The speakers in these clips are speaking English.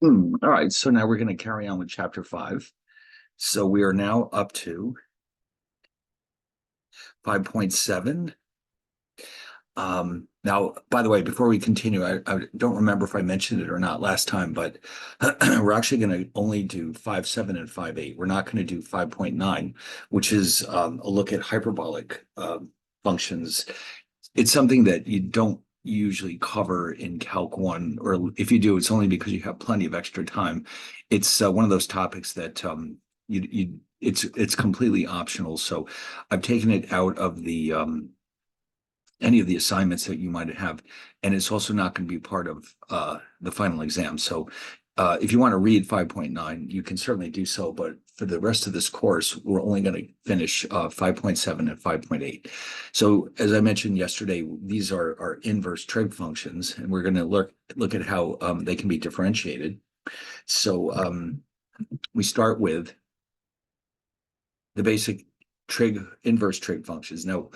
All right, so now we're going to carry on with chapter 5. So we are now up to 5.7. Now, by the way, before we continue, I don't remember if I mentioned it or not last time, but we're actually going to only do 5.7 and 5.8. We're not going to do 5.9, which is a look at hyperbolic functions. It's something that you don't usually cover in Calc 1, or if you do, it's only because you have plenty of extra time. It's one of those topics that it's completely optional. So I've taken it out of the any of the assignments that you might have, and it's also not going to be part of the final exam. So if you want to read 5.9, you can certainly do so, but for the rest of this course, we're only going to finish 5.7 and 5.8. So as I mentioned yesterday, these are inverse trig functions, and we're going to look at how they can be differentiated. So we start with the basic inverse trig functions. Now,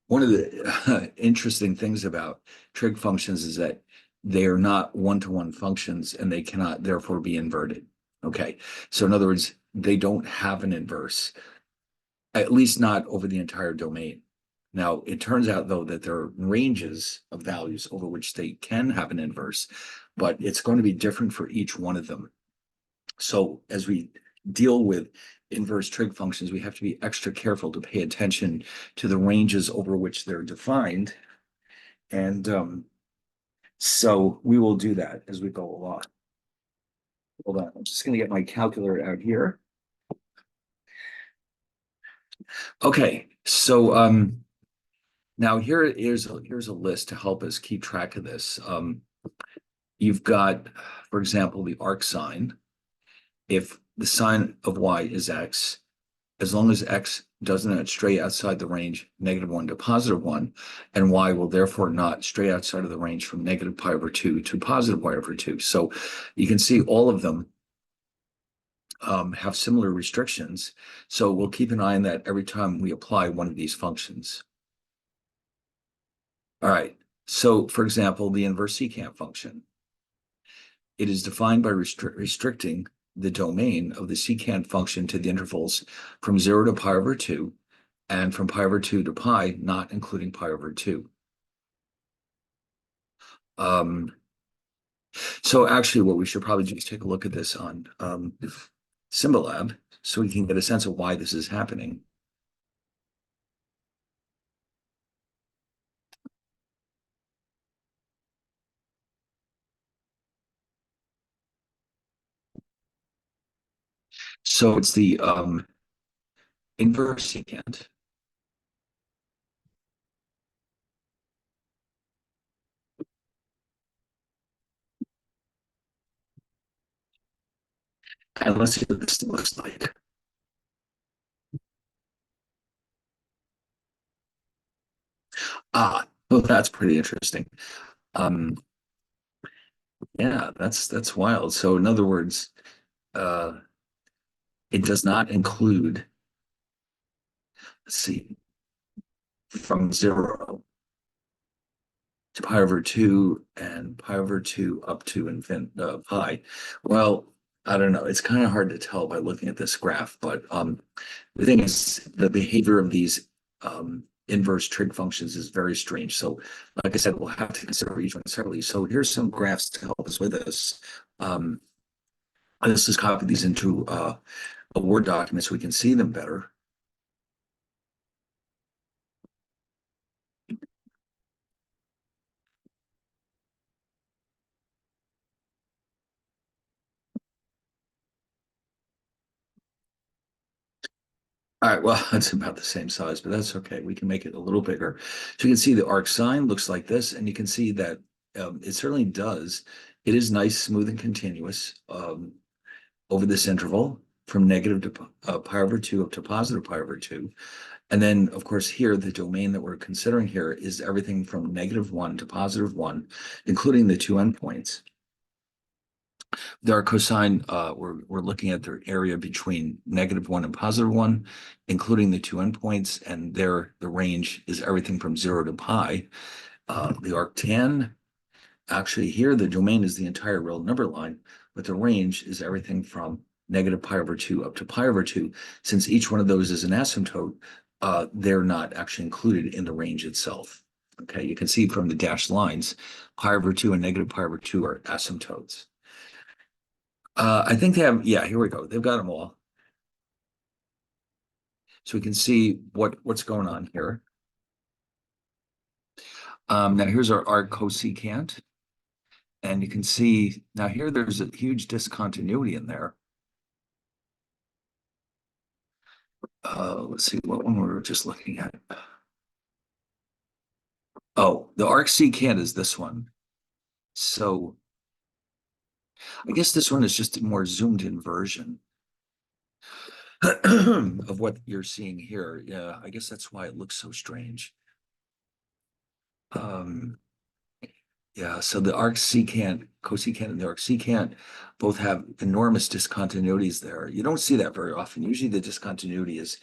one of the interesting things about trig functions is that they are not one-to-one functions and they cannot therefore be inverted. Okay, so in other words, they don't have an inverse, at least not over the entire domain. Now, it turns out, though, that there are ranges of values over which they can have an inverse, but it's going to be different for each one of them. So as we deal with inverse trig functions, we have to be extra careful to pay attention to the ranges over which they're defined. And so we will do that as we go along. Hold on, I'm just going to get my calculator out here. Okay, so now here's a list to help us keep track of this. You've got, for example, the arc sine. If the sine of y is x, as long as x doesn't stray outside the range -1 to +1, and y will therefore not stray outside of the range from -π/2 to +π/2. So you can see all of them have similar restrictions. So we'll keep an eye on that every time we apply one of these functions. All right. So for example, the inverse secant function. It is defined by restricting the domain of the secant function to the intervals from 0 to π/2 and from π/2 to pi, not including π/2. So actually what we should probably do is take a look at this on Symbolab so we can get a sense of why this is happening. So it's the inverse secant. And let's see what this looks like. Well, that's pretty interesting. Yeah, that's wild. So in other words, it does not include, let's see, from 0 to π/2 and π/2 up to pi. Well, I don't know. It's kind of hard to tell by looking at this graph, but the thing is, the behavior of these inverse trig functions is very strange. So, like I said, we'll have to consider each one separately. So here's some graphs to help us with this. Let's just copy these into a Word document so we can see them better. All right, well, it's about the same size, but that's okay. We can make it a little bigger. So you can see the arc sine looks like this, and you can see that it certainly does. It is nice, smooth, and continuous over this interval from negative to π/2 up to positive π/2. And then, of course, here, the domain that we're considering here is everything from -1 to +1, including the two endpoints. Their cosine, we're looking at their area between -1 and +1, including the two endpoints, and the range is everything from 0 to pi. The arctan Actually, here the domain is the entire real number line, but the range is everything from negative pi over 2 up to pi over 2. Since each one of those is an asymptote, they're not actually included in the range itself. Okay, you can see from the dashed lines, pi over 2 and negative pi over 2 are asymptotes. I think they have, yeah, here we go. They've got them all. So we can see what's going on here. Now here's our arc cosecant. And you can see now here there's a huge discontinuity in there. Let's see what one we were just looking at. Oh, the arc secant is this one. So I guess this one is just a more zoomed in version of what you're seeing here. Yeah, I guess that's why it looks so strange. Um, yeah, so the arc secant, cosecant, and the arc secant both have enormous discontinuities there. You don't see that very often. Usually the discontinuity is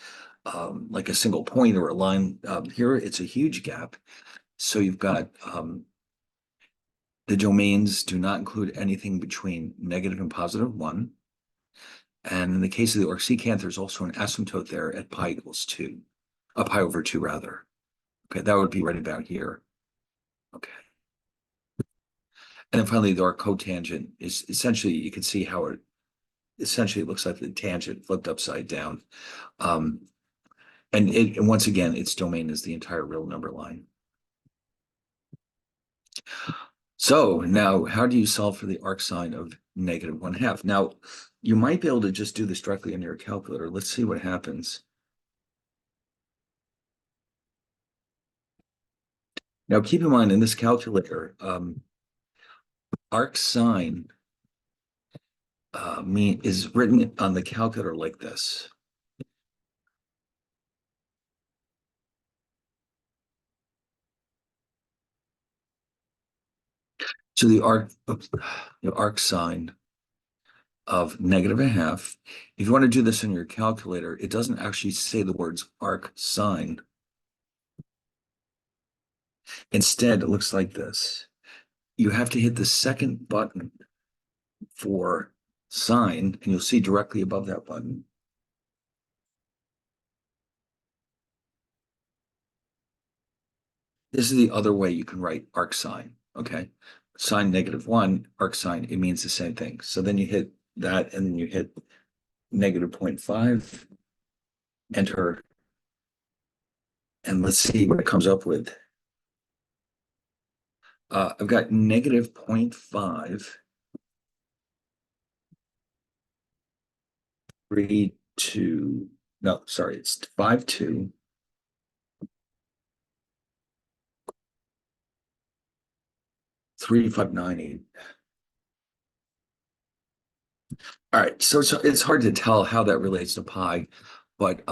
like a single point or a line. Here it's a huge gap. So you've got the domains do not include anything between negative and positive 1. And in the case of the arcsecant, there's also an asymptote there at pi equals 2, pi over 2 rather. Okay, that would be right about here. Okay. And then finally, the arc cotangent is essentially, you can see how it essentially looks like the tangent flipped upside down. And once again, its domain is the entire real number line. So now, how do you solve for the arcsine of negative 1/2? Now, you might be able to just do this directly in your calculator. Let's see what happens. Now, keep in mind in this calculator, arcsine is written on the calculator like this. So the arcsine of negative 1/2. If you want to do this in your calculator, it doesn't actually say the words arcsine. Instead, it looks like this. You have to hit the second button for sine, and you'll see directly above that button. This is the other way you can write arcsine, okay? Sine negative 1, arcsine, it means the same thing. So then you hit that, and then you hit negative 0.5, enter, and let's see what it comes up with. I've got negative 0.5, 3, 2, no, sorry, it's 5, 2, 3, 5, 9, 8. All right, so it's hard to tell how that relates to pi, but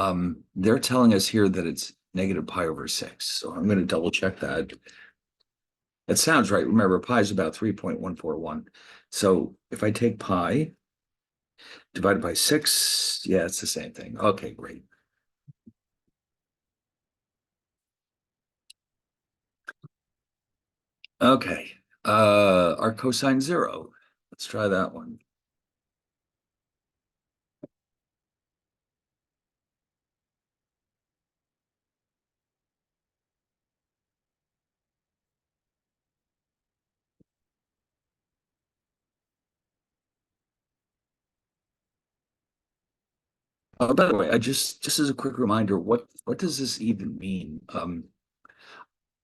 they're telling us here that it's negative pi over 6. So I'm going to double check that. That sounds right. Remember, pi is about 3.141. So if I take pi divided by 6, yeah, it's the same thing. Okay, great. Okay, our cosine 0. Let's try that one. By the way, I just as a quick reminder, what does this even mean?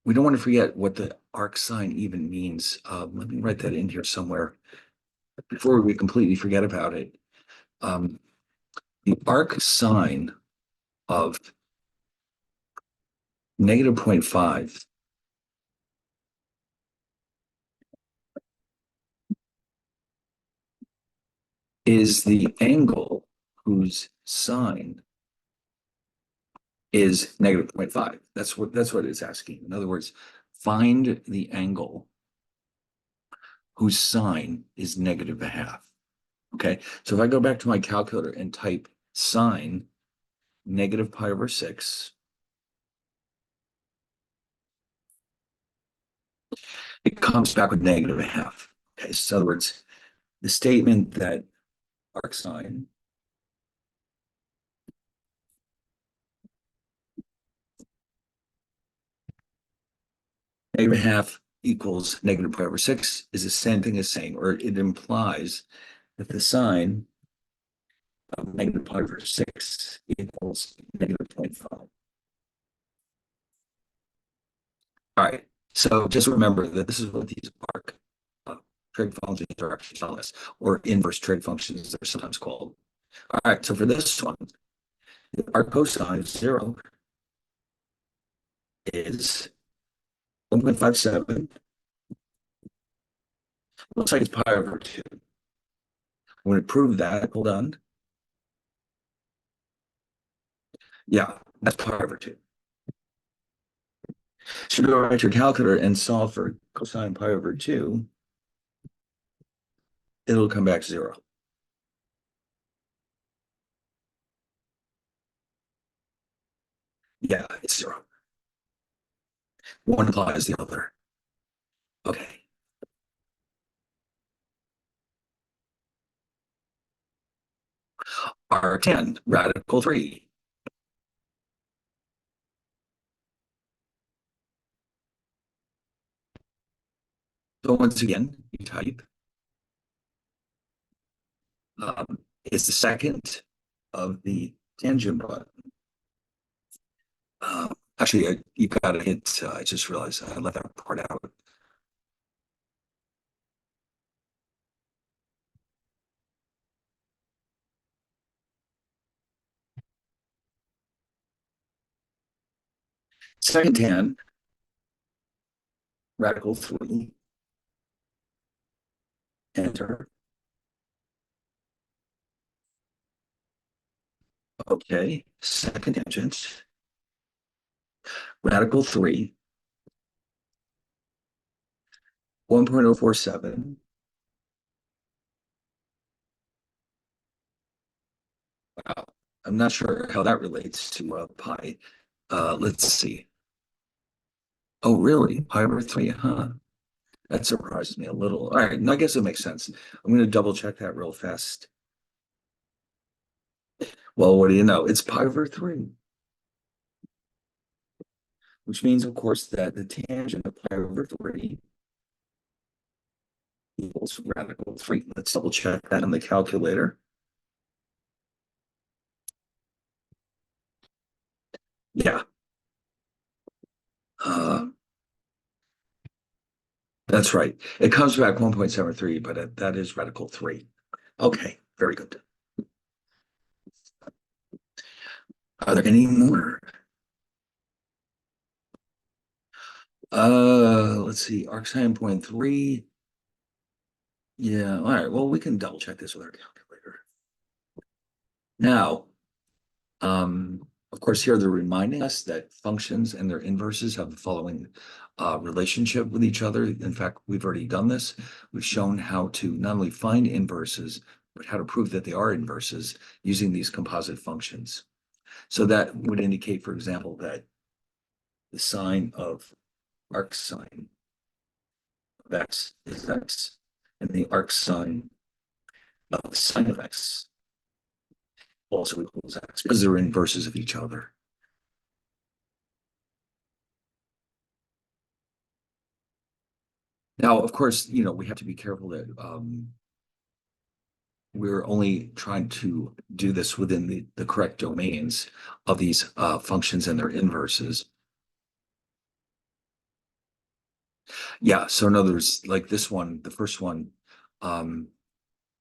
We don't want to forget what the arc sine even means. Let me write that in here somewhere before we completely forget about it. The arc sine of negative 0.5 is the angle whose sine is negative 0.5. That's what it's asking. In other words, find the angle whose sine is negative 1/2. Okay, so if I go back to my calculator and type sine negative pi over 6, it comes back with negative a half. Okay, so in other words, the statement that arc sine negative a half equals negative pi over 6 is the same thing as saying, or it implies that the sine of negative pi over 6 equals negative 0.5. All right, so just remember that this is what these arc trig functions are actually telling us, or inverse trig functions, they're sometimes called. All right, so for this one, our cosine of 0 is 1.57. Looks like it's pi over 2. I'm going to prove that. Hold on. Yeah, that's pi over 2. So go right to your calculator and solve for cosine pi over 2. It'll come back 0. Yeah, it's 0. One implies the other. Okay. R10, radical 3. So once again, you type is the second of the tangent button. Actually, you got to hit, I just realized I left that part out. Second tan, radical 3, enter. Okay, second tangent, radical 3, 1.047. Wow. I'm not sure how that relates to pi. Let's see. Oh, really? Pi over 3, huh? That surprised me a little. All right, I guess it makes sense. I'm going to double check that real fast. Well, what do you know? It's pi over 3, which means, of course, that the tangent of pi over 3 equals radical 3. Let's double check that on the calculator. Yeah. Uh, that's right. It comes back 1.73, but that is radical 3. Okay, very good. Are there any more? Let's see. Arcsine point 3. Yeah, all right. Well, we can double check this with our calculator. Now, of course, here they're reminding us that functions and their inverses have the following relationship with each other. In fact, we've already done this. We've shown how to not only find inverses, but how to prove that they are inverses using these composite functions. So that would indicate, for example, that the sine of arc sine of x is x, and the arc sine of sine of x also equals x because they're inverses of each other. Now, of course, we have to be careful that we're only trying to do this within the correct domains of these functions and their inverses. Yeah, so in other words, like this one, the first one,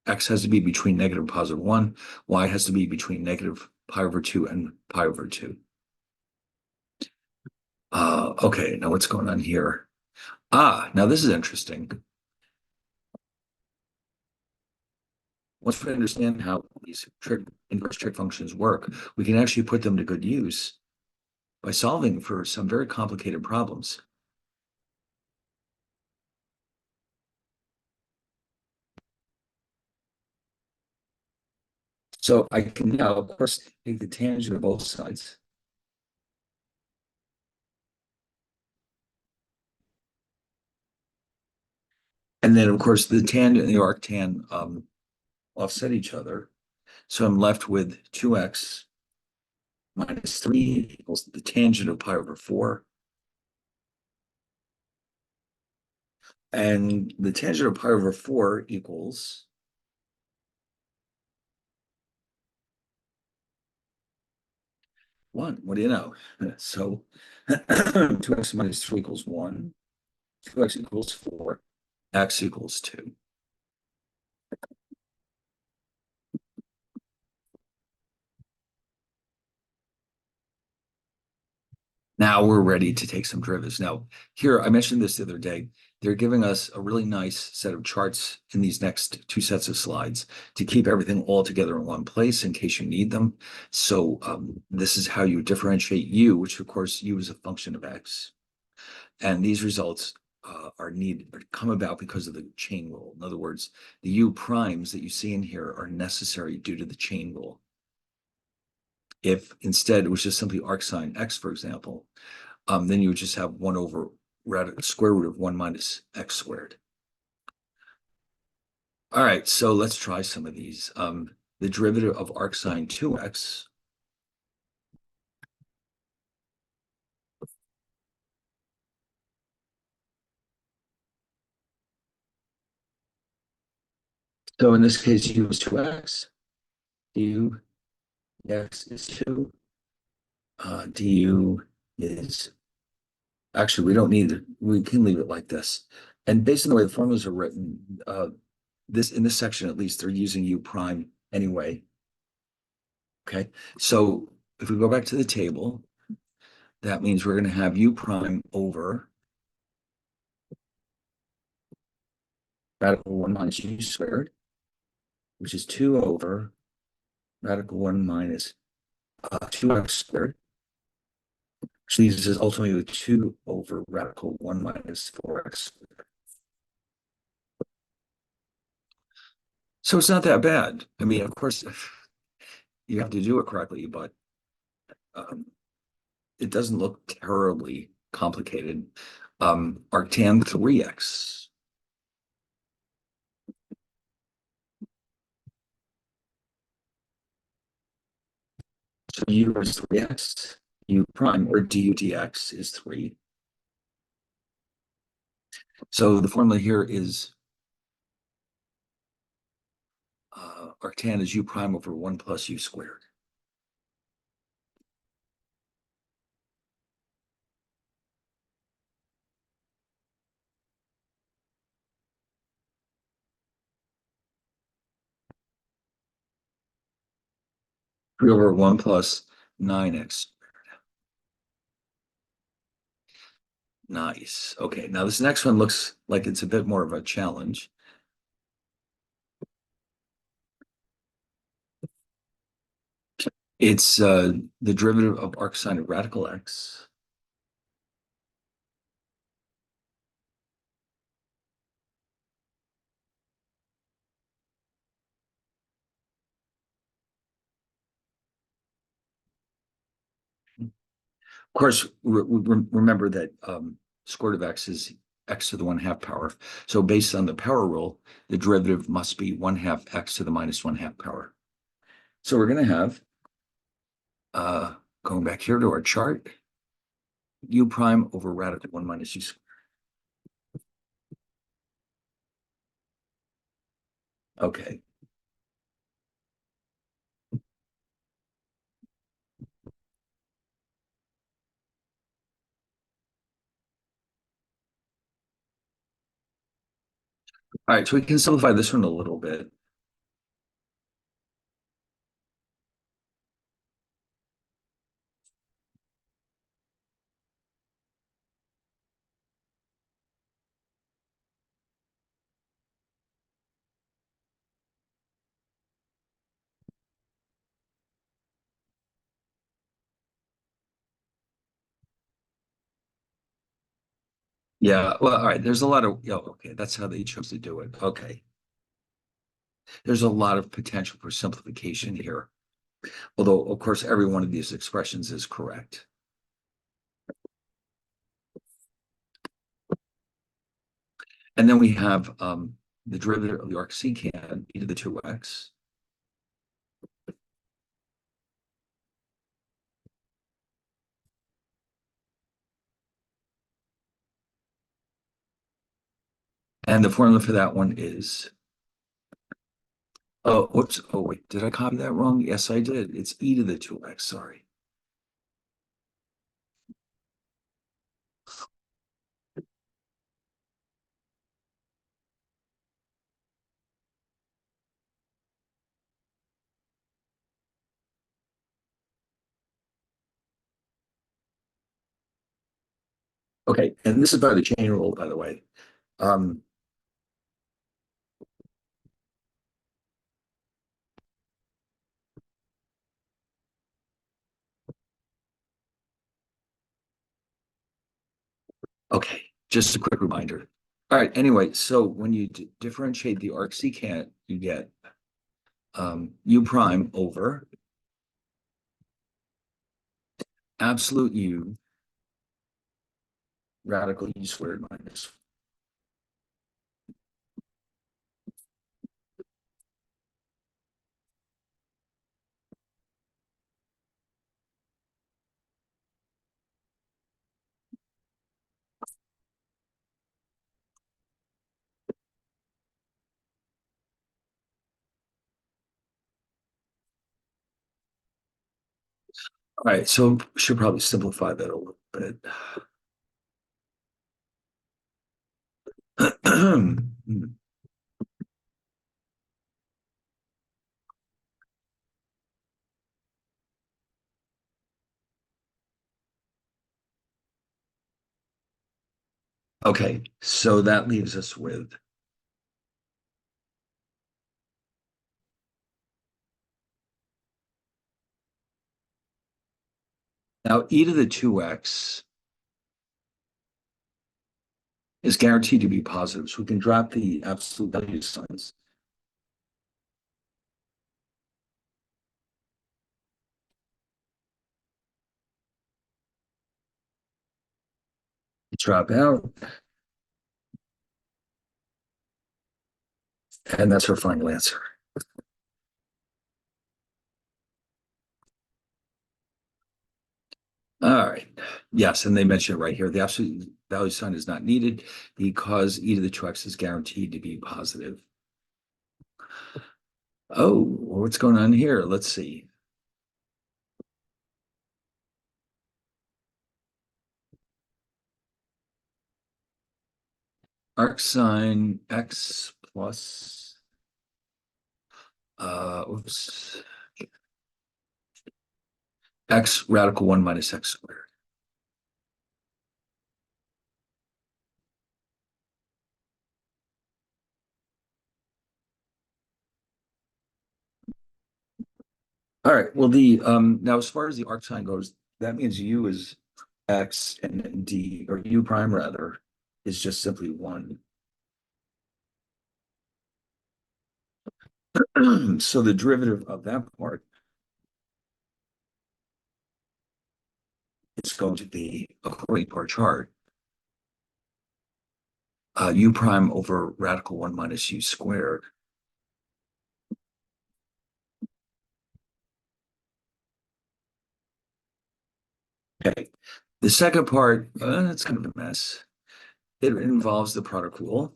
x has to be between negative and positive 1, y has to be between negative pi over 2 and pi over 2. Okay, now what's going on here? Now this is interesting. Once we understand how these inverse trig functions work, we can actually put them to good use by solving for some very complicated problems. So I can now, of course, take the tangent of both sides. And then, of course, the tangent and the arctan offset each other. So I'm left with 2x minus 3 equals the tangent of pi over 4. And the tangent of pi over 4 equals 1. What do you know? So 2x minus 3 equals 1. 2x equals 4. X equals 2. Now we're ready to take some derivatives. Now, here, I mentioned this the other day. They're giving us a really nice set of charts in these next two sets of slides to keep everything all together in one place in case you need them. So this is how you differentiate u, which of course u is a function of x. And these results come about because of the chain rule. In other words, the u primes that you see in here are necessary due to the chain rule. If instead it was just simply arcsine x, for example, then you would just have 1 over square root of 1 minus x squared. All right, so let's try some of these. The derivative of arcsine 2x so in this case, u is 2x, du x is 2, du is, actually, we don't need it. We can leave it like this. And based on the way the formulas are written, in this section, at least, they're using u prime anyway. Okay, so if we go back to the table, that means we're going to have u prime over radical 1 minus u squared, which is 2 over radical 1 minus 2x squared, which leaves us ultimately with 2 over radical 1 minus 4x squared. So it's not that bad. I mean, of course, you have to do it correctly, but it doesn't look terribly complicated. Arctan 3x. So u is 3x, u prime, or du dx is 3. So the formula here is arctan is u prime over 1 plus u squared. Three over 1 plus 9x. Nice. Okay, now this next one looks like it's a bit more of a challenge. It's the derivative of arcsine of radical x. Of course, remember that square root of x is x to the 1/2 power. So based on the power rule, the derivative must be 1/2 x to the minus 1/2 power. So we're going to have, going back here to our chart, u prime over radical 1 minus u squared. Okay. All right, so we can simplify this one a little bit. Yeah, well, all right, there's a lot of, okay, that's how they chose to do it. Okay. There's a lot of potential for simplification here, although, of course, every one of these expressions is correct. And then we have the derivative of the arcsecant, e to the 2x. And the formula for that one is, oh, whoops. Oh, wait, did I copy that wrong? Yes, I did. It's e to the 2x. Sorry. Okay. And this is by the chain rule, by the way. Um, okay. Just a quick reminder. All right. Anyway, so when you differentiate the arcsecant, you get u prime over absolute u radical u squared minus. All right. So should probably simplify that a little bit. Okay. So that leaves us with now e to the 2x is guaranteed to be positive. So we can drop the absolute value signs. Drop out, and that's our final answer. All right. Yes, and they mention it right here. The absolute value sign is not needed because e to the 2x is guaranteed to be positive. Oh, what's going on here? Let's see. Arc sine x plus, oops, x radical 1 minus x squared. All right. Well, the now as far as the arc sine goes, that means u is x and d, or u prime rather, is just simply 1. So the derivative of that part is going to be, according to our chart, u prime over radical 1 minus u squared. Okay. The second part, that's kind of a mess. It involves the product rule.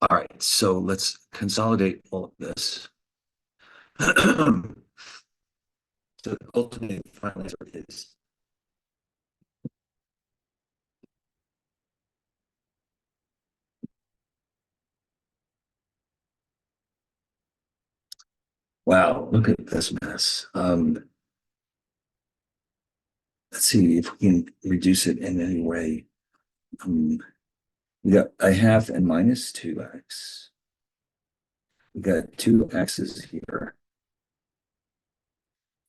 All right, so let's consolidate all of this. So the ultimate final answer is, wow, look at this mess. Let's see if we can reduce it in any way. We got a half and minus 2x. We got two x's here.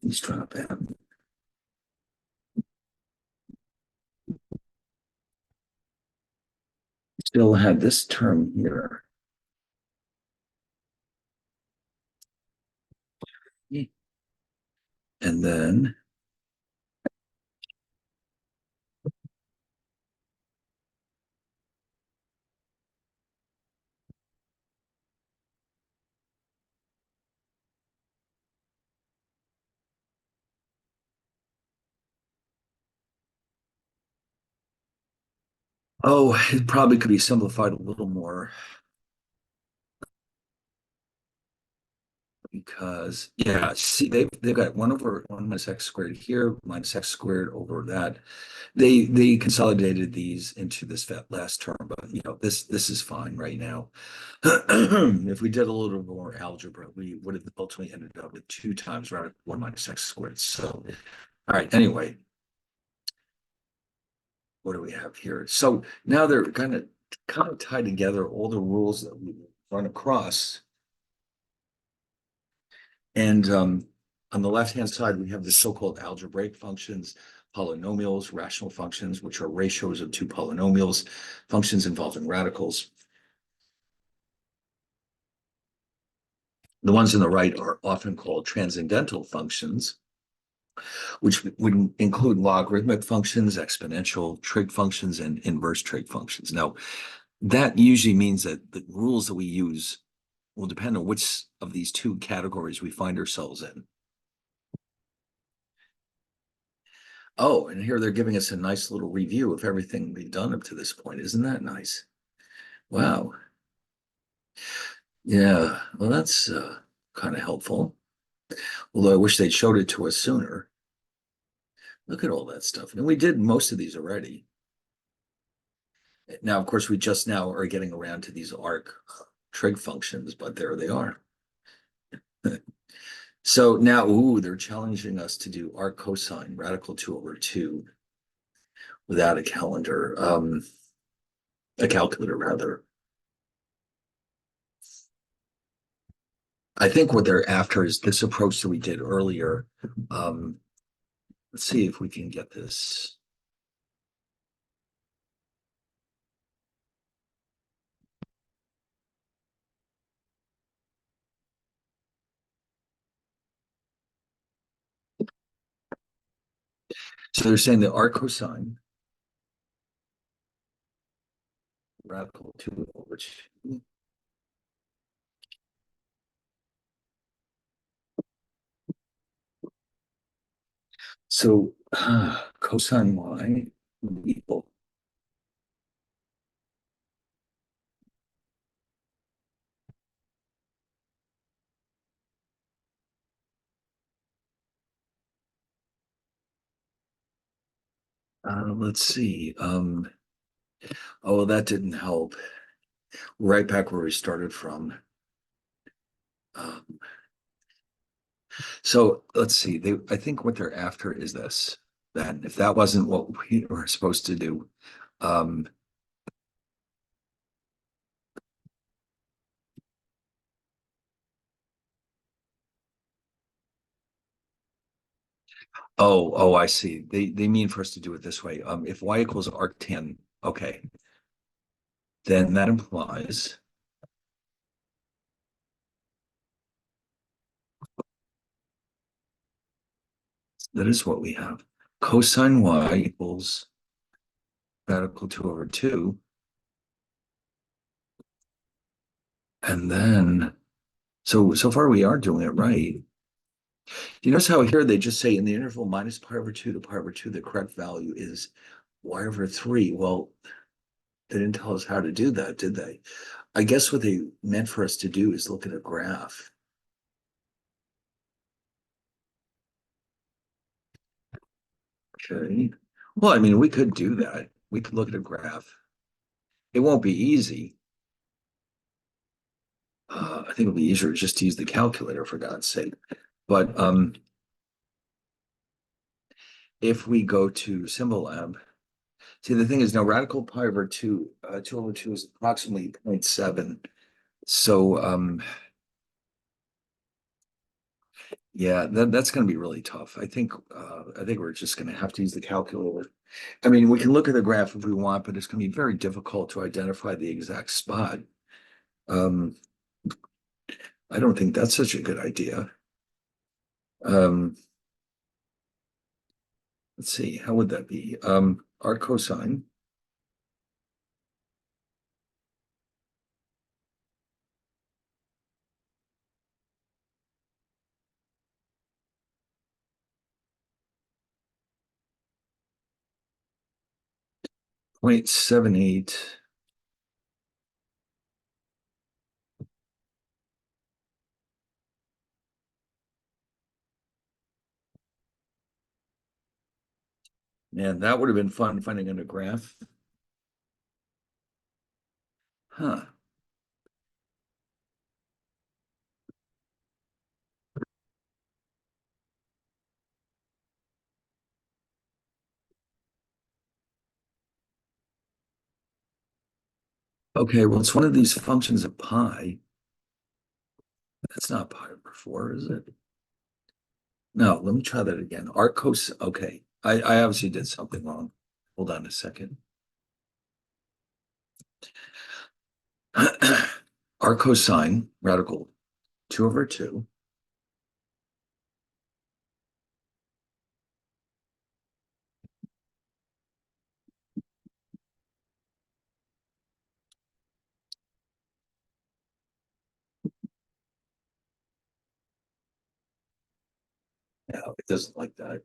Let's drop M. Still had this term here. And then, oh, it probably could be simplified a little more because, yeah, see, they've got 1 over 1 minus x squared here, minus x squared over that. They consolidated these into this last term, but this is fine right now. If we did a little more algebra, we would have ultimately ended up with 2 times right 1 minus x squared. So, all right, anyway, what do we have here? So now they're kind of tied together all the rules that we run across. And on the left-hand side, we have the so-called algebraic functions, polynomials, rational functions, which are ratios of two polynomials, functions involving radicals. The ones on the right are often called transcendental functions, which would include logarithmic functions, exponential trig functions, and inverse trig functions. Now, that usually means that the rules that we use will depend on which of these two categories we find ourselves in. Oh, and here they're giving us a nice little review of everything we've done up to this point. Isn't that nice? Wow. Yeah, well, that's kind of helpful. Although I wish they'd showed it to us sooner. Look at all that stuff. And we did most of these already. Now, of course, we just now are getting around to these arc trig functions, but there they are. So now, ooh, they're challenging us to do arc cosine, radical 2 over 2 without a calculator rather. I think what they're after is this approach that we did earlier. Let's see if we can get this. So they're saying the arc cosine, radical 2 over 2. So cosine y equal. Let's see. Oh, that didn't help. Right back where we started from. Um, so let's see. I think what they're after is this. Then, if that wasn't what we were supposed to do, um, oh, I see. They mean for us to do it this way. If y equals arctan, okay, then that implies that is what we have. Cosine y equals radical 2 over 2. And then, so far we are doing it right. You notice how here they just say in the interval minus pi over 2 to pi over 2, the correct value is y over 3. Well, they didn't tell us how to do that, did they? I guess what they meant for us to do is look at a graph. Okay. Well, I mean, we could do that. We could look at a graph. It won't be easy. I think it'll be easier just to use the calculator, for God's sake. But if we go to symbol lab, see, the thing is now radical pi over 2, 2 over 2 is approximately 0.7. So Yeah, that's going to be really tough. I think we're just going to have to use the calculator. I mean, we can look at the graph if we want, but it's going to be very difficult to identify the exact spot. Um, I don't think that's such a good idea. Um, let's see, how would that be? Arc cosine. Point 0.78. Man, that would have been fun finding in a graph. Huh. Okay, well, it's one of these functions of pi. That's not pi over 4, is it? No, let me try that again. Arc cos. Okay, I obviously did something wrong. Hold on a second. Arc cosine radical 2 over 2. No, it doesn't like that.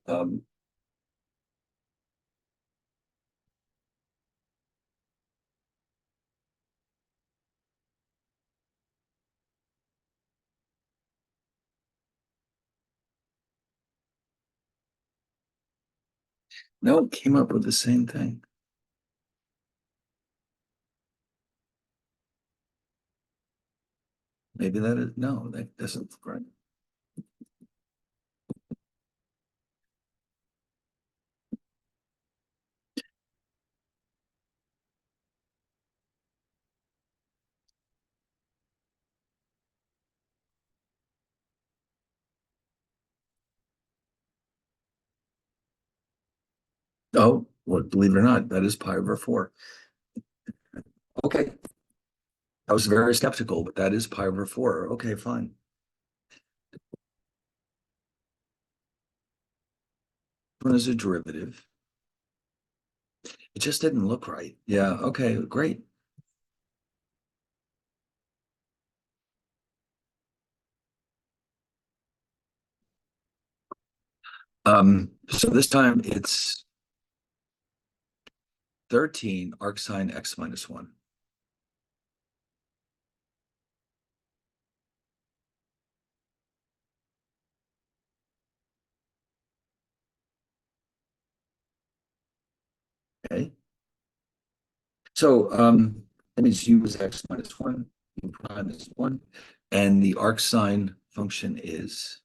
No, it came up with the same thing. Maybe that is, no, that doesn't look right. Oh, well, believe it or not, that is pi over 4. Okay, I was very skeptical, but that is pi over 4. Okay, fine. One is a derivative. It just didn't look right. Yeah, okay, great. So this time it's 13 arc sine x minus 1. Okay. So that means u is x minus 1, u prime is 1, and the arc sine function is,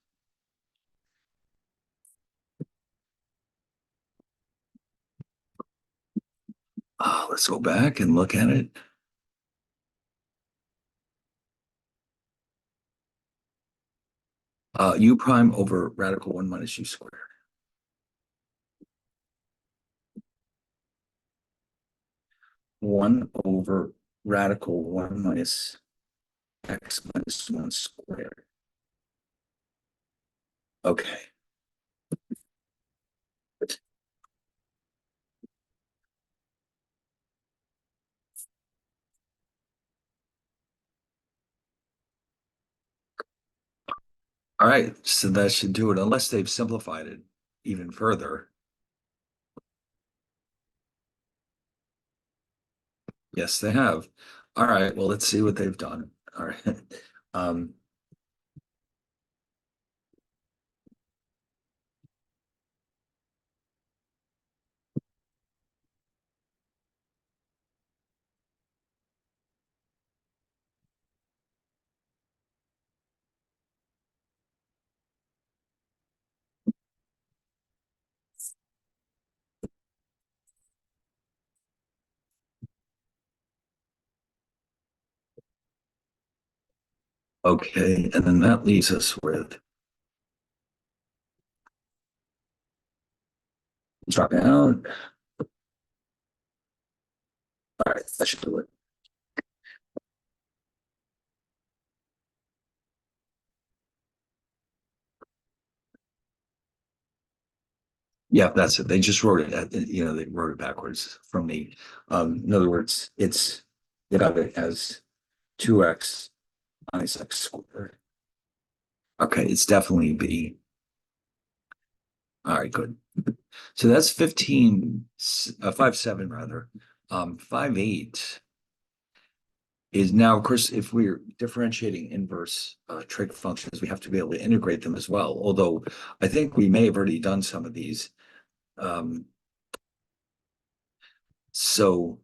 let's go back and look at it. U prime over radical 1 minus u squared. 1 over radical 1 minus x minus 1 squared. Okay. All right. So that should do it, unless they've simplified it even further. Yes, they have. All right. Well, let's see what they've done. All right. Um, okay. And then that leaves us with Drop out. All right, that should do it. Yeah, that's it. They just wrote it they wrote it backwards from me. In other words, they got it as 2x minus x squared. Okay, it's definitely B. All right, good. So that's 5.7 rather. 5.8 is now, of course, if we're differentiating inverse trig functions, we have to be able to integrate them as well. Although I think we may have already done some of these. Um, so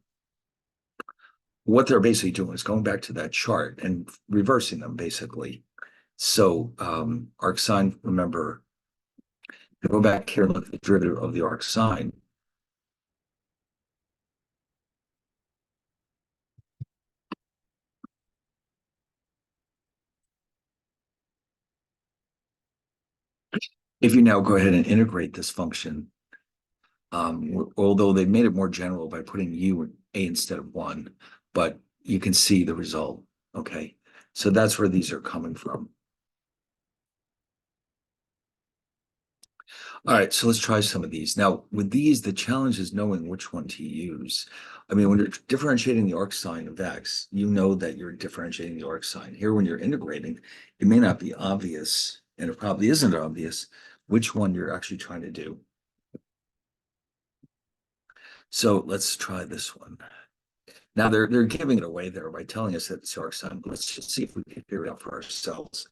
what they're basically doing is going back to that chart and reversing them basically. So arc sine, remember, go back here and look at the derivative of the arc sine. If you now go ahead and integrate this function, although they made it more general by putting u and a instead of one, but you can see the result. Okay, so that's where these are coming from. All right, so let's try some of these. Now, with these, the challenge is knowing which one to use. I mean, when you're differentiating the arc sine of x, you know that you're differentiating the arc sine. Here, when you're integrating, it may not be obvious, and it probably isn't obvious, which one you're actually trying to do. So let's try this one. Now they're giving it away there by telling us that it's arc sine. Let's just see if we can figure it out for ourselves.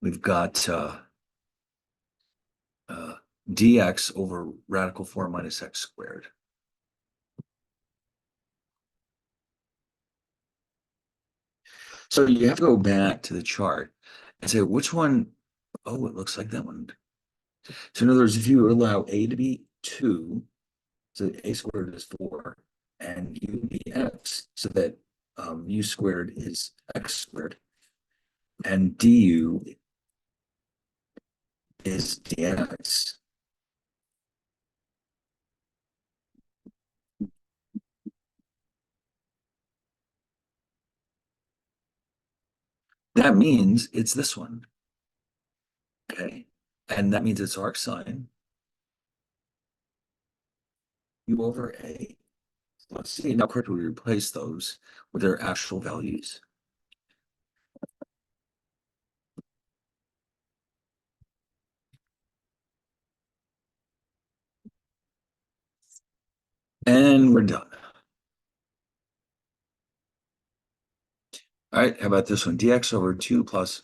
We've got uh, dx over radical 4 minus x squared. So you have to go back to the chart and say which one. Oh, it looks like that one. So in other words, if you allow a to be 2, so a squared is 4, and u be x, so that u squared is x squared, and du is dx. That means it's this one. Okay. And that means it's arc sine u over a. Let's see how quickly we replace those with their actual values. And we're done. All right, how about this one? Dx over 2 plus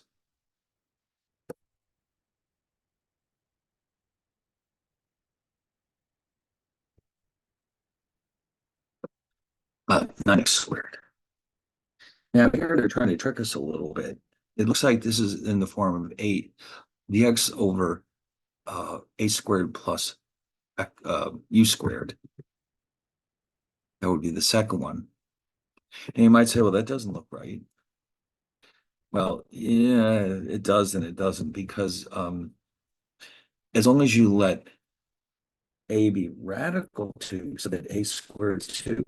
9x squared. Now here they're trying to trick us a little bit. It looks like this is in the form of 8 dx over a squared plus u squared. That would be the second one. And you might say, well, that doesn't look right. Well, yeah, it does and it doesn't, because as long as you let a be radical 2, so that a squared is 2,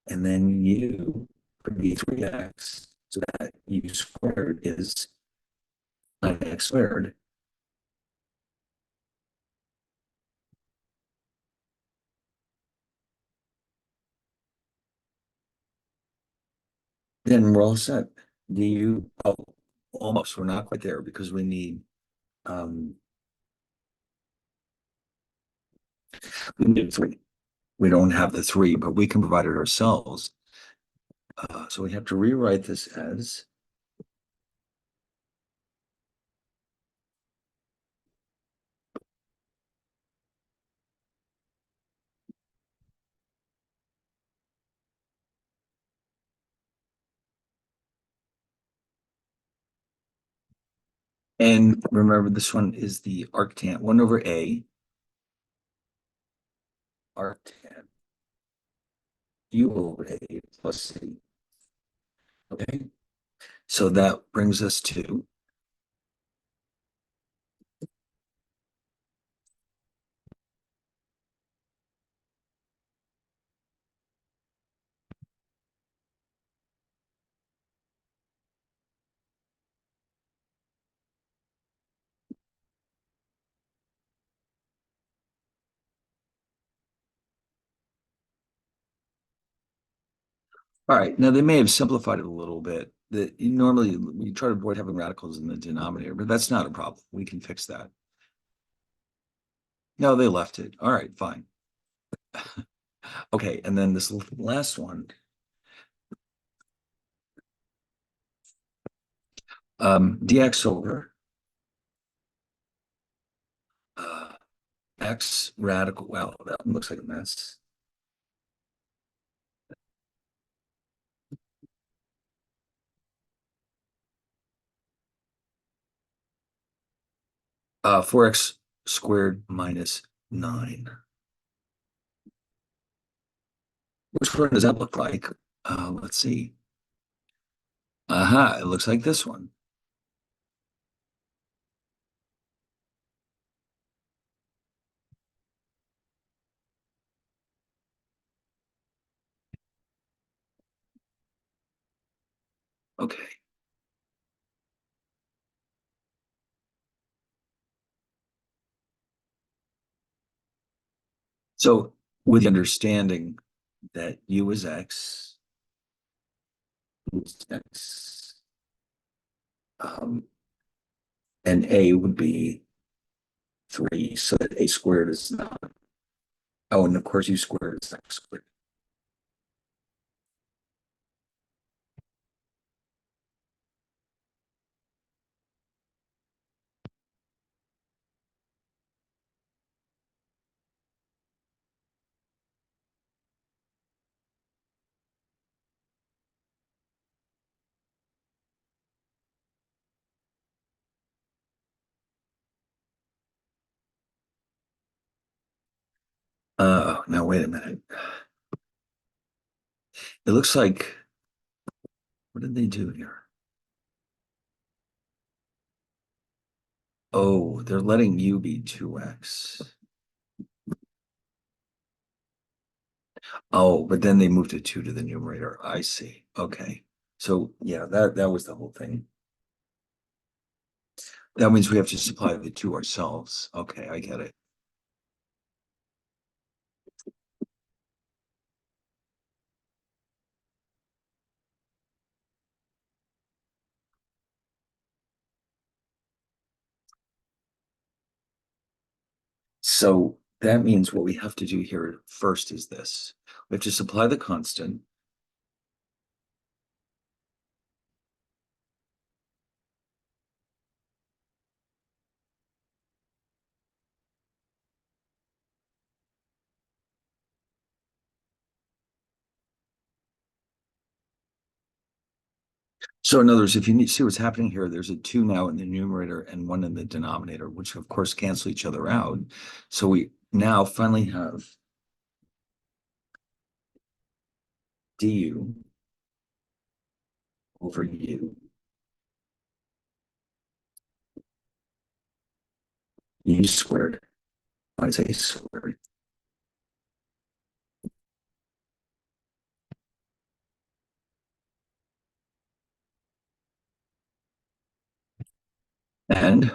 and then u could be 3x, so that u squared is 9x squared. Then we're all set. Du, oh, almost, we're not quite there because um, we need 3. We don't have the 3, but we can provide it ourselves. So we have to rewrite this as and remember, this one is the arctan 1 over a arctan u over a plus c. Okay, so that brings us to All right. Now they may have simplified it a little bit. That normally we try to avoid having radicals in the denominator, but that's not a problem. We can fix that. No, they left it. All right, fine. Okay, and then this last one, dx over uh, x radical. Wow, that one looks like a mess. 4x squared minus 9. Which one does that look like? Let's see. Aha, it looks like this one. Okay. So with the understanding that u is x, is x, um, and a would be 3, so that a squared is not. Oh, and of course u squared is x squared. Now wait a minute. It looks like, what did they do here? Oh, they're letting u be 2x. Oh, but then they moved a 2 to the numerator. I see. Okay. So yeah, that was the whole thing. That means we have to supply the 2 ourselves. Okay, I get it. So that means what we have to do here first is this. We have to supply the constant. So in other words, if you need to see what's happening here, there's a 2 now in the numerator and 1 in the denominator, which of course cancel each other out. So we now finally have du over u squared minus a squared. And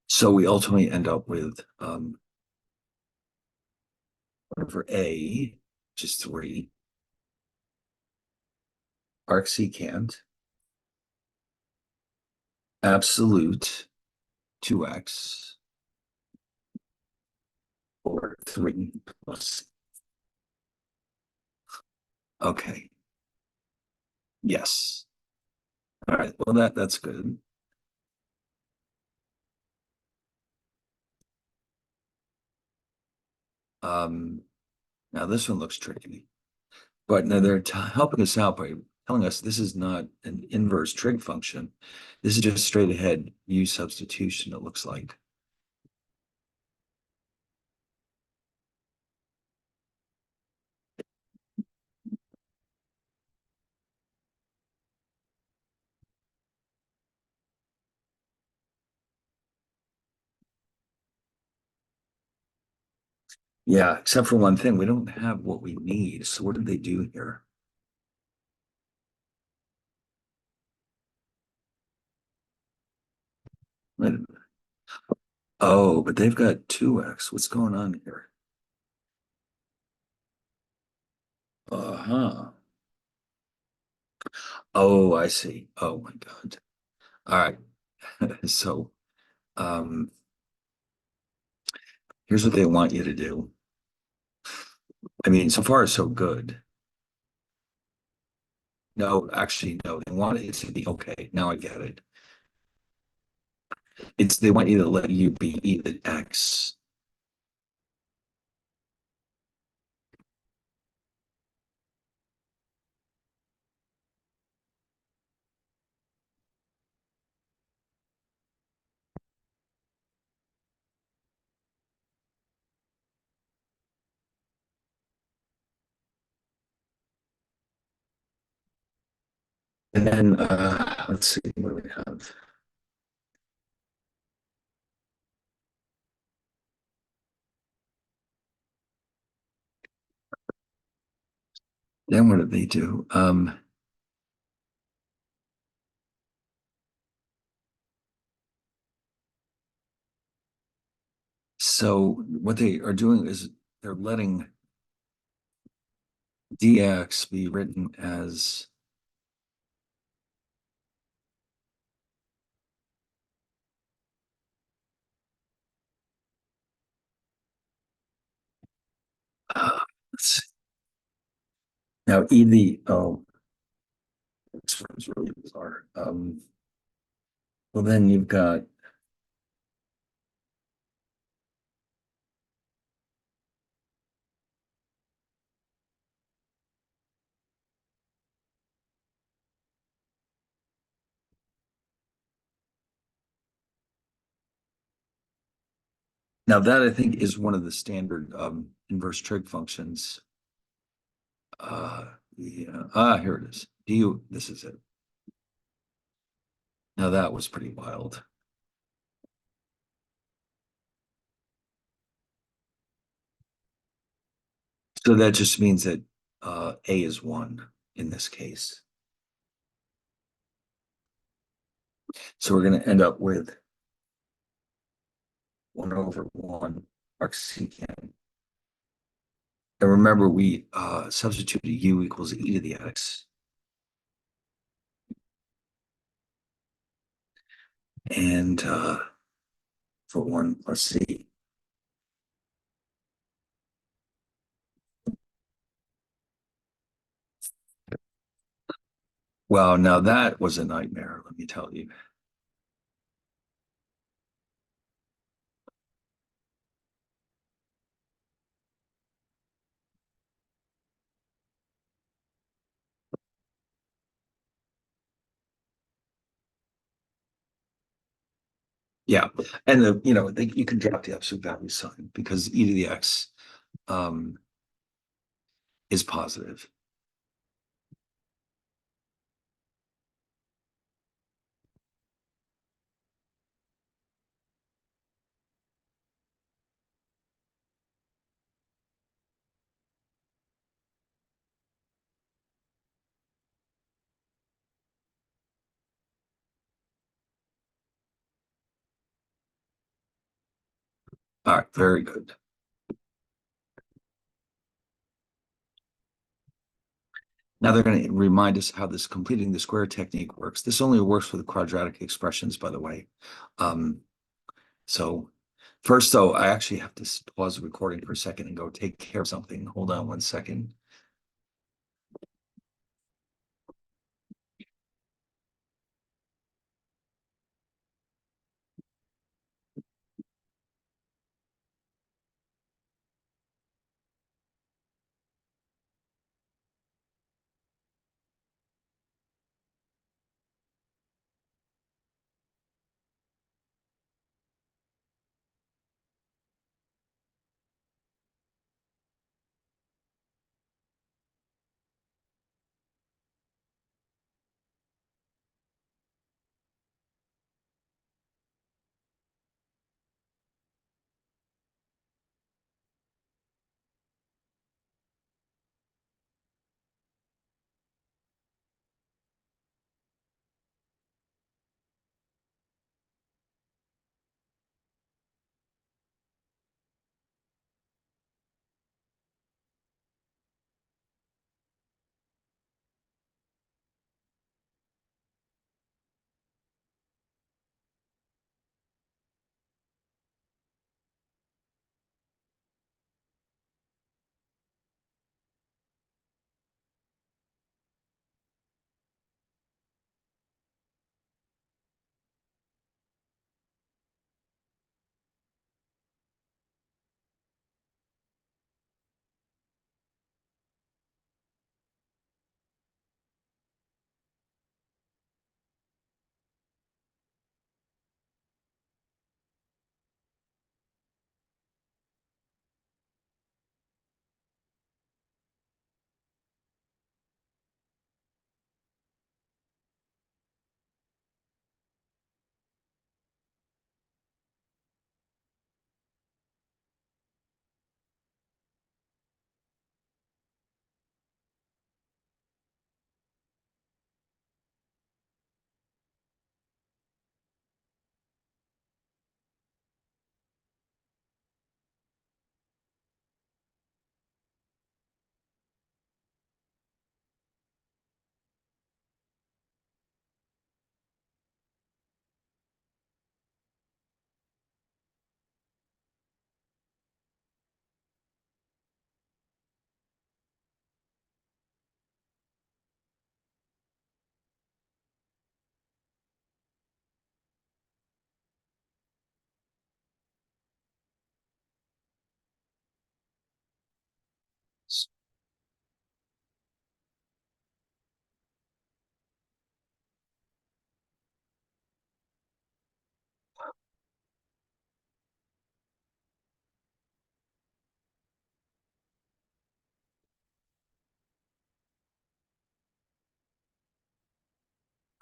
so we ultimately end up with over a, which is 3, arcsecant, absolute 2x, or 3 plus. Okay. Yes. All right. Well, that's good. Um, Now this one looks tricky, but now they're helping us out by telling us this is not an inverse trig function. This is just straight ahead u substitution, it looks like. Yeah, except for one thing, we don't have what we need. So what did they do here? Wait a minute. Oh, but they've got 2x. What's going on here? Uh-huh. Oh, I see. Oh my God. All right. So, um, here's what they want you to do. I mean, so far so good. No, actually, no. They want it to be okay. Now I get it. It's they want you to let u be e to the x. And then let's see what do we have. Then what do they do? So what they are doing is they're letting dx be written as let's see. Now e to the this one's really bizarre. Well then you've got now that I think is one of the standard inverse trig functions. Yeah. Here it is. Du, this is it. Now that was pretty wild. So that just means that A is one in this case. So we're going to end up with 1 over 1 arcsecant. And remember, we substituted u equals e to the x. And for 1 plus c. Well, now that was a nightmare, let me tell you. Yeah, and you can drop the absolute value sign because e to the x um, is positive. All right, very good. Now they're going to remind us how this completing the square technique works. This only works with quadratic expressions, by the way. Um, so first, though, I actually have to pause the recording for a second and go take care of something. Hold on 1 second.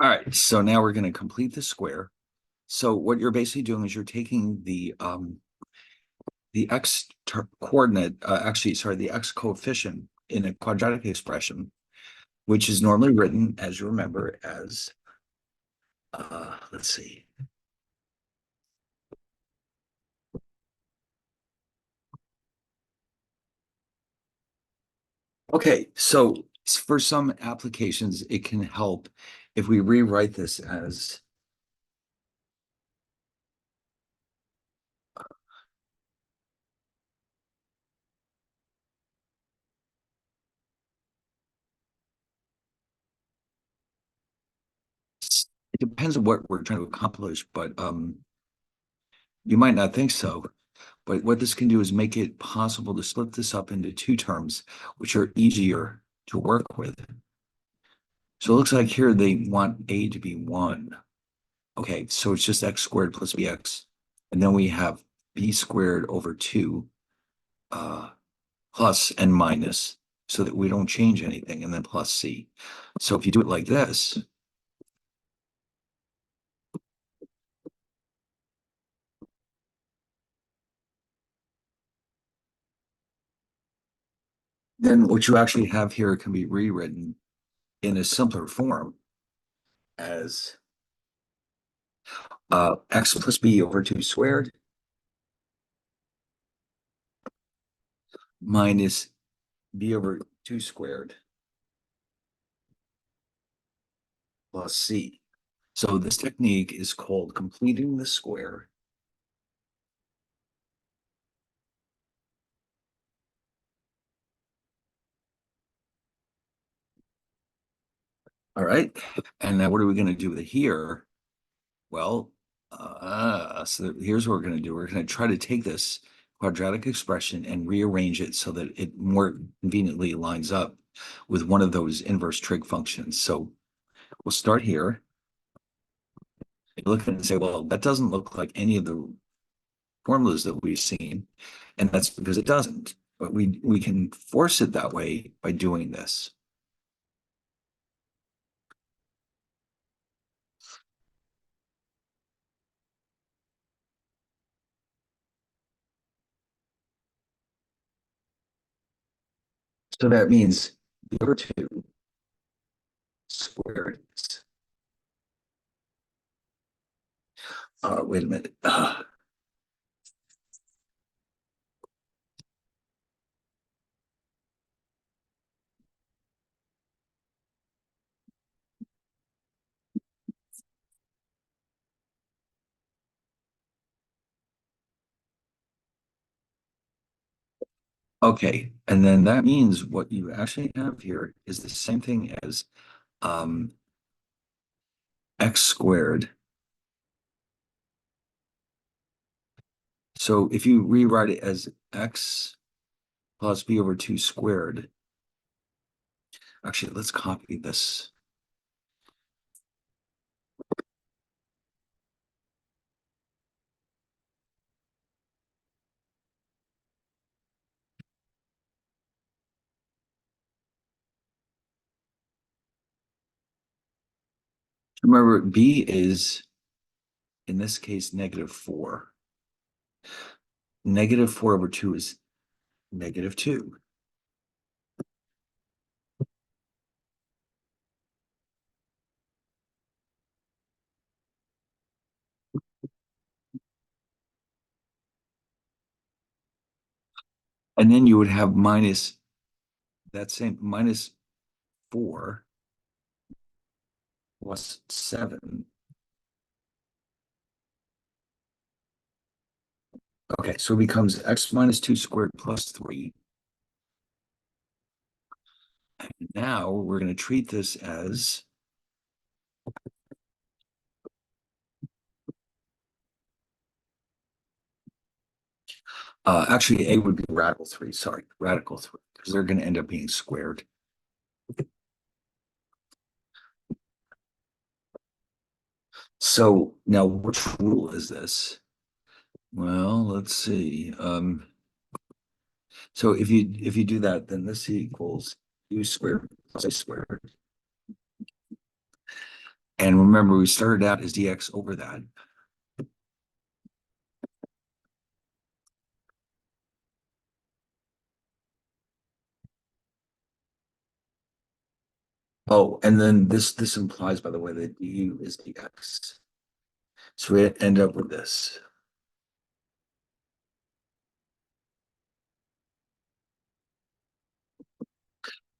All right, so now we're going to complete the square. So what you're basically doing is you're taking the coordinate, actually, sorry, the x coefficient in a quadratic expression, which is normally written, as you remember, as let's see. Okay, so for some applications, it can help if we rewrite this as it depends on what we're trying to accomplish, but you might not think so. But what this can do is make it possible to split this up into two terms, which are easier to work with. So it looks like here they want a to be 1. Okay, so it's just x squared plus bx. And then we have b squared over 2 uh, plus and minus, so that we don't change anything, and then plus c. So if you do it like this, then what you actually have here can be rewritten in a simpler form as x plus b over 2 squared minus b over 2 squared plus c. So this technique is called completing the square. All right. And now what are we going to do with it here? Well, so here's what we're going to do. We're going to try to take this quadratic expression and rearrange it so that it more conveniently lines up with one of those inverse trig functions. So we'll start here. Look at it and say, well, that doesn't look like any of the formulas that we've seen. And that's because it doesn't. But we can force it that way by doing this. So that means b over 2 squared. Wait a minute. Okay, and then that means what you actually have here is the same thing as um, x squared. So if you rewrite it as x plus b over 2 squared, actually, let's copy this. Remember, b is, in this case, -4. -4 over 2 is -2. And then you would have minus that same -4 plus 7. Okay, so it becomes x minus 2 squared plus 3. And now we're going to treat this as actually a would be radical 3, sorry, radical 3, because they're going to end up being squared. So now which rule is this? Well, let's see. So if you do that, then this equals u squared plus a squared. And remember, we started out as dx over that. Oh, and then this implies, by the way, that du is dx. So we end up with this.